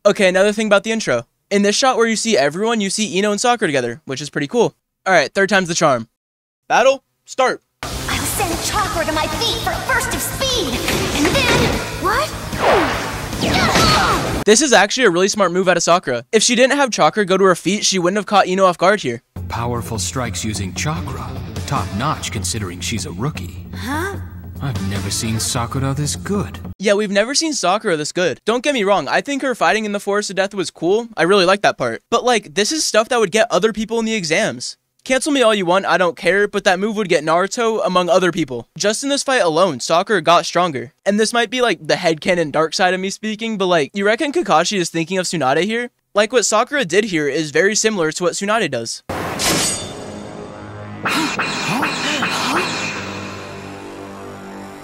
Okay, another thing about the intro. In this shot where you see everyone, you see Ino and Sakura together, which is pretty cool. Alright, third time's the charm. Battle, start. I'll send Chakra to my feet for a burst of speed, and then... What? This is actually a really smart move out of Sakura. If she didn't have Chakra go to her feet, she wouldn't have caught Ino off guard here. Powerful strikes using Chakra. Top notch considering she's a rookie. Huh? I've never seen Sakura this good. Yeah, we've never seen Sakura this good. Don't get me wrong, I think her fighting in the Forest of Death was cool. I really like that part. But like, this is stuff that would get other people in the exams. Cancel me all you want, I don't care, but that move would get Naruto among other people. Just in this fight alone, Sakura got stronger. And this might be like the headcanon dark side of me speaking, but like, you reckon Kakashi is thinking of Tsunade here? Like what Sakura did here is very similar to what Tsunade does.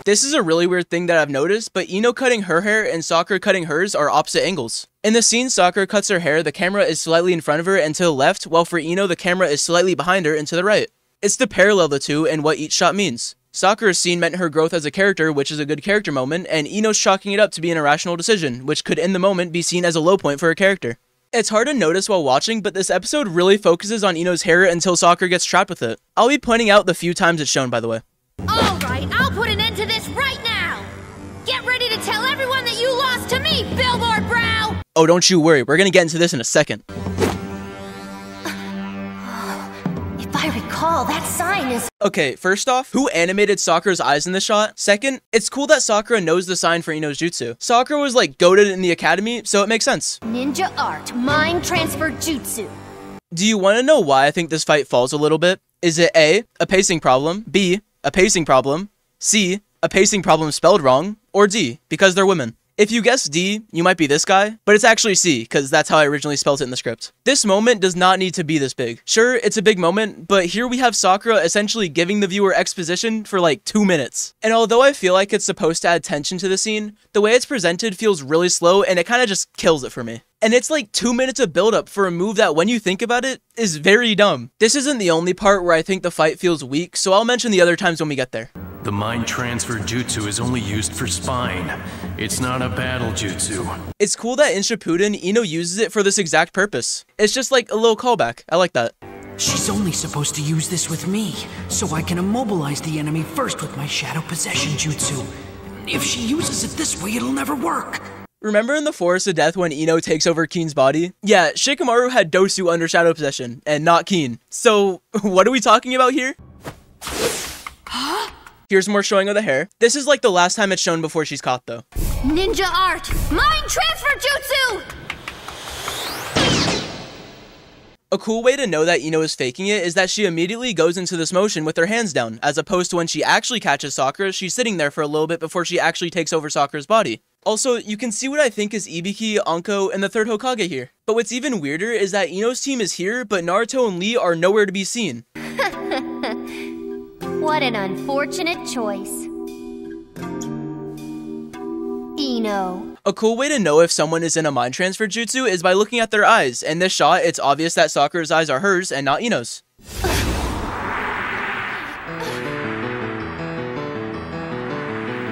This is a really weird thing that I've noticed, but Ino cutting her hair and Sakura cutting hers are opposite angles. In the scene Sakura cuts her hair, the camera is slightly in front of her and to the left, while for Ino the camera is slightly behind her and to the right. It's to parallel the two and what each shot means. Sakura's scene meant her growth as a character, which is a good character moment, and Ino's chalking it up to be an irrational decision, which could in the moment be seen as a low point for her character. It's hard to notice while watching, but this episode really focuses on Ino's hair until Sakura gets trapped with it. I'll be pointing out the few times it's shown, by the way. Alright, I'll put an end to this right now! Get ready to tell everyone that you lost to me, Billboard Brow! Oh, don't you worry, we're gonna get into this in a second. If I recall, that sign is... Okay, first off, who animated Sakura's eyes in this shot? Second, it's cool that Sakura knows the sign for Ino's jutsu. Sakura was like goated in the academy, so it makes sense. Ninja Art Mind Transfer Jutsu. Do you want to know why I think this fight falls a little bit? Is it A, a pacing problem, B, a pacing problem, C, a pacing problem spelled wrong, or D, because they're women? If you guess D, you might be this guy, but it's actually C, because that's how I originally spelled it in the script. This moment does not need to be this big. Sure, it's a big moment, but here we have Sakura essentially giving the viewer exposition for like 2 minutes. And although I feel like it's supposed to add tension to the scene, the way it's presented feels really slow and it kind of just kills it for me. And it's like 2 minutes of build-up for a move that, when you think about it, is very dumb. This isn't the only part where I think the fight feels weak, so I'll mention the other times when we get there. The mind transfer jutsu is only used for spine. It's not a battle jutsu. It's cool that in Shippuden, Ino uses it for this exact purpose. It's just like a little callback. I like that. She's only supposed to use this with me, so I can immobilize the enemy first with my shadow possession jutsu. If she uses it this way, it'll never work. Remember in the Forest of Death when Ino takes over Keen's body? Yeah, Shikamaru had Dosu under shadow possession, and not Keen. So, what are we talking about here? Here's more showing of the hair. This is like the last time it's shown before she's caught though. Ninja Art Mind Transfer Jutsu! A cool way to know that Ino is faking it is that she immediately goes into this motion with her hands down, as opposed to when she actually catches Sakura, she's sitting there for a little bit before she actually takes over Sakura's body. Also, you can see what I think is Ibiki, Anko, and the third Hokage here. But what's even weirder is that Ino's team is here, but Naruto and Lee are nowhere to be seen. What an unfortunate choice. Ino. A cool way to know if someone is in a mind transfer jutsu is by looking at their eyes. In this shot, it's obvious that Sakura's eyes are hers and not Ino's.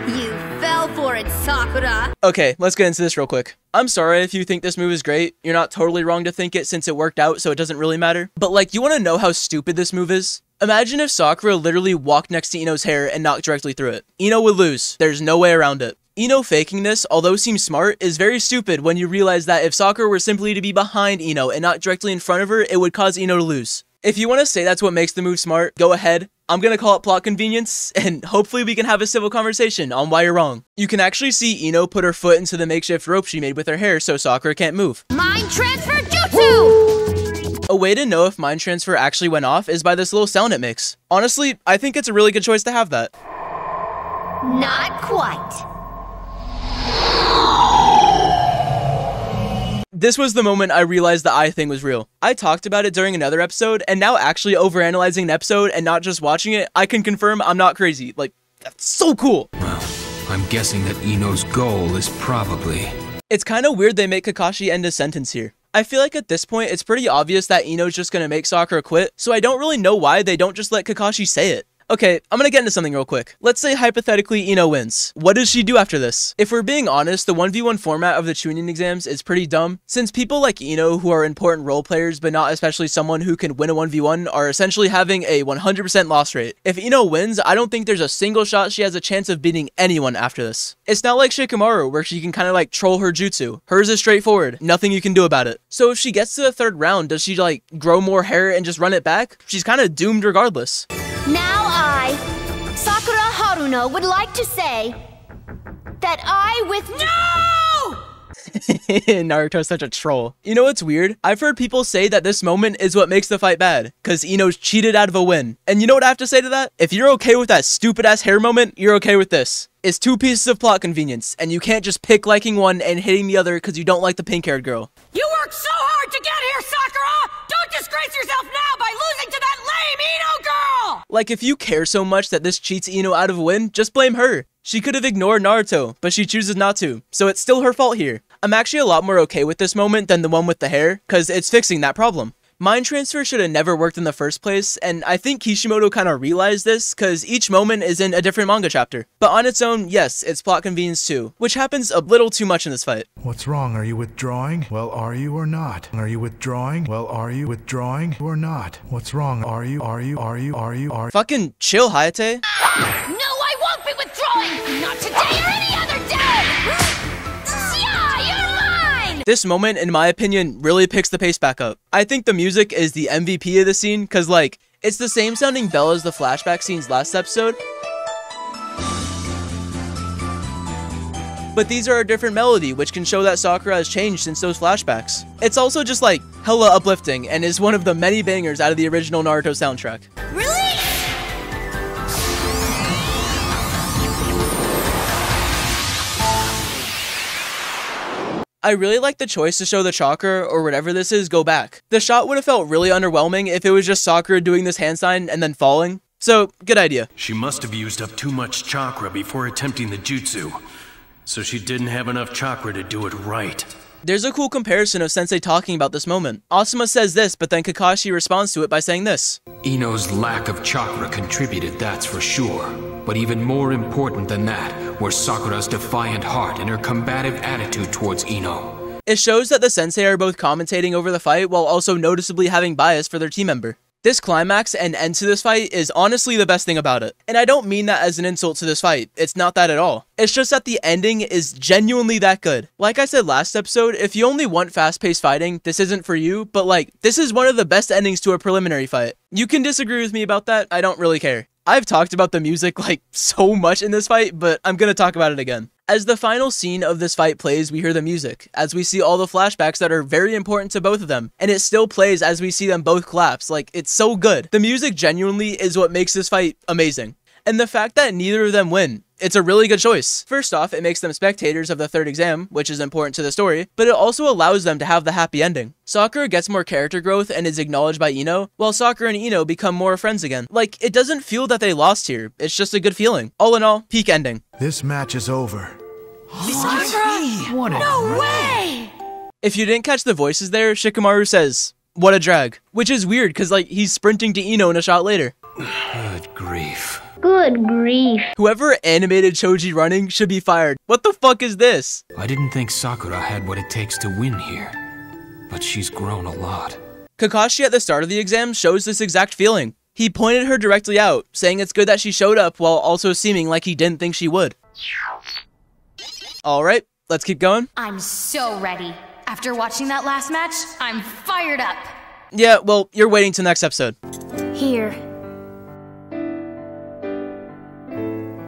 You fell for it, Sakura. Okay, let's get into this real quick. I'm sorry if you think this move is great. You're not totally wrong to think it since it worked out, so it doesn't really matter. But like, you want to know how stupid this move is? Imagine if Sakura literally walked next to Ino's hair and knocked directly through it. Ino would lose. There's no way around it. Ino faking this, although seems smart, is very stupid when you realize that if Sakura were simply to be behind Ino and not directly in front of her, it would cause Ino to lose. If you want to say that's what makes the move smart, go ahead. I'm gonna call it plot convenience, and hopefully we can have a civil conversation on why you're wrong. You can actually see Ino put her foot into the makeshift rope she made with her hair so Sakura can't move. Mind Transfer Jutsu! A way to know if mind transfer actually went off is by this little sound it makes. Honestly, I think it's a really good choice to have that. Not quite. This was the moment I realized the eye thing was real. I talked about it during another episode, and now actually overanalyzing an episode and not just watching it, I can confirm I'm not crazy. Like, that's so cool. Well, I'm guessing that Ino's goal is probably... It's kind of weird they make Kakashi end his sentence here. I feel like at this point, it's pretty obvious that Ino's just gonna make Sakura quit, so I don't really know why they don't just let Kakashi say it. Okay, I'm gonna get into something real quick. Let's say hypothetically Ino wins. What does she do after this? If we're being honest, the 1v1 format of the Chunin exams is pretty dumb, since people like Ino who are important role players but not especially someone who can win a 1v1 are essentially having a 100% loss rate. If Ino wins, I don't think there's a single shot she has a chance of beating anyone after this. It's not like Shikamaru where she can kind of like troll her jutsu. Hers is straightforward, nothing you can do about it. So if she gets to the third round, does she like grow more hair and just run it back? She's kind of doomed regardless. Now I, Sakura Haruno, would like to say that I Naruto's such a troll. You know what's weird? I've heard people say that this moment is what makes the fight bad, cause Ino's cheated out of a win. And you know what I have to say to that? If you're okay with that stupid ass hair moment, you're okay with this. It's 2 pieces of plot convenience, and you can't just pick liking one and hating the other cause you don't like the pink-haired girl. You worked so hard to get here, Sakura! Don't disgrace yourself now by losing to that lame Ino girl! Like, if you care so much that this cheats Ino out of a win, just blame her. She could have ignored Naruto, but she chooses not to, so it's still her fault here. I'm actually a lot more okay with this moment than the one with the hair, cause it's fixing that problem. Mind transfer should have never worked in the first place, and I think Kishimoto kind of realized this, cause each moment is in a different manga chapter. But on its own, yes, it's plot convenience too, which happens a little too much in this fight. What's wrong? Are you withdrawing? Well, are you or not? Are you withdrawing? Well, are you withdrawing or not? What's wrong? Are you? Fucking chill, Hayate. No, I won't be withdrawing! Not today or any other day! Yeah, you're mine! This moment, in my opinion, really picks the pace back up. I think the music is the MVP of the scene, cause like, it's the same sounding bell as the flashback scenes last episode, but these are a different melody, which can show that Sakura has changed since those flashbacks. It's also just like, hella uplifting, and is one of the many bangers out of the original Naruto soundtrack. Release! I really like the choice to show the chakra, or whatever this is, go back. The shot would have felt really underwhelming if it was just Sakura doing this hand sign and then falling. So, good idea. She must have used up too much chakra before attempting the jutsu, so she didn't have enough chakra to do it right. There's a cool comparison of Sensei talking about this moment. Asuma says this, but then Kakashi responds to it by saying this. Ino's lack of chakra contributed, that's for sure. But even more important than that were Sakura's defiant heart and her combative attitude towards Ino. It shows that the sensei are both commentating over the fight while also noticeably having bias for their team member. This climax and end to this fight is honestly the best thing about it. And I don't mean that as an insult to this fight, it's not that at all. It's just that the ending is genuinely that good. Like I said last episode, if you only want fast-paced fighting, this isn't for you, but like, this is one of the best endings to a preliminary fight. You can disagree with me about that, I don't really care. I've talked about the music like so much in this fight, but I'm gonna talk about it again. As the final scene of this fight plays, we hear the music, as we see all the flashbacks that are very important to both of them, and it still plays as we see them both collapse. Like, it's so good. The music genuinely is what makes this fight amazing. And the fact that neither of them win, it's a really good choice. First off, it makes them spectators of the third exam, which is important to the story, but it also allows them to have the happy ending. Sakura gets more character growth and is acknowledged by Ino, while Sakura and Ino become more friends again. Like, it doesn't feel that they lost here, it's just a good feeling. All in all, peak ending. This match is over. Sakura? What a No way! If you didn't catch the voices there, Shikamaru says, "What a drag," which is weird because like he's sprinting to Ino in a shot later. Good grief. Good grief. Whoever animated Choji running should be fired. What the fuck is this? I didn't think Sakura had what it takes to win here, but she's grown a lot. Kakashi at the start of the exam shows this exact feeling. He pointed her directly out, saying it's good that she showed up while also seeming like he didn't think she would. Alright, let's keep going. I'm so ready. After watching that last match, I'm fired up. Yeah, well, you're waiting till next episode. Here.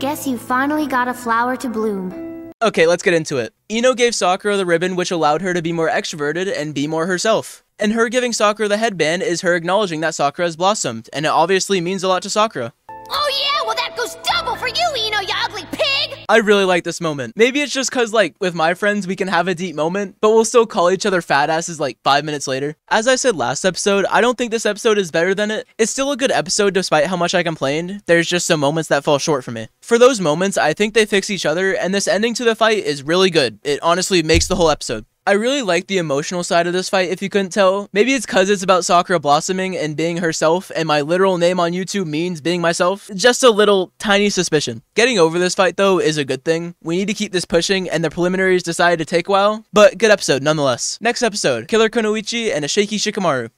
Guess you finally got a flower to bloom. Okay, let's get into it. Ino gave Sakura the ribbon, which allowed her to be more extroverted and be more herself. And her giving Sakura the headband is her acknowledging that Sakura has blossomed, and it obviously means a lot to Sakura. Oh yeah, well that goes double for you, Ino, you ugly pig! I really like this moment. Maybe it's just cause like, with my friends we can have a deep moment, but we'll still call each other fat asses like 5 minutes later. As I said last episode, I don't think this episode is better than it. It's still a good episode despite how much I complained. There's just some moments that fall short for me. For those moments, I think they fix each other, and this ending to the fight is really good. It honestly makes the whole episode. I really like the emotional side of this fight, if you couldn't tell. Maybe it's cause it's about Sakura blossoming and being herself, and my literal name on YouTube means being myself. Just a little tiny suspicion. Getting over this fight though is a good thing. We need to keep this pushing, and the preliminaries decided to take a while, but good episode nonetheless. Next episode, Killer Kunoichi and a shaky Shikamaru.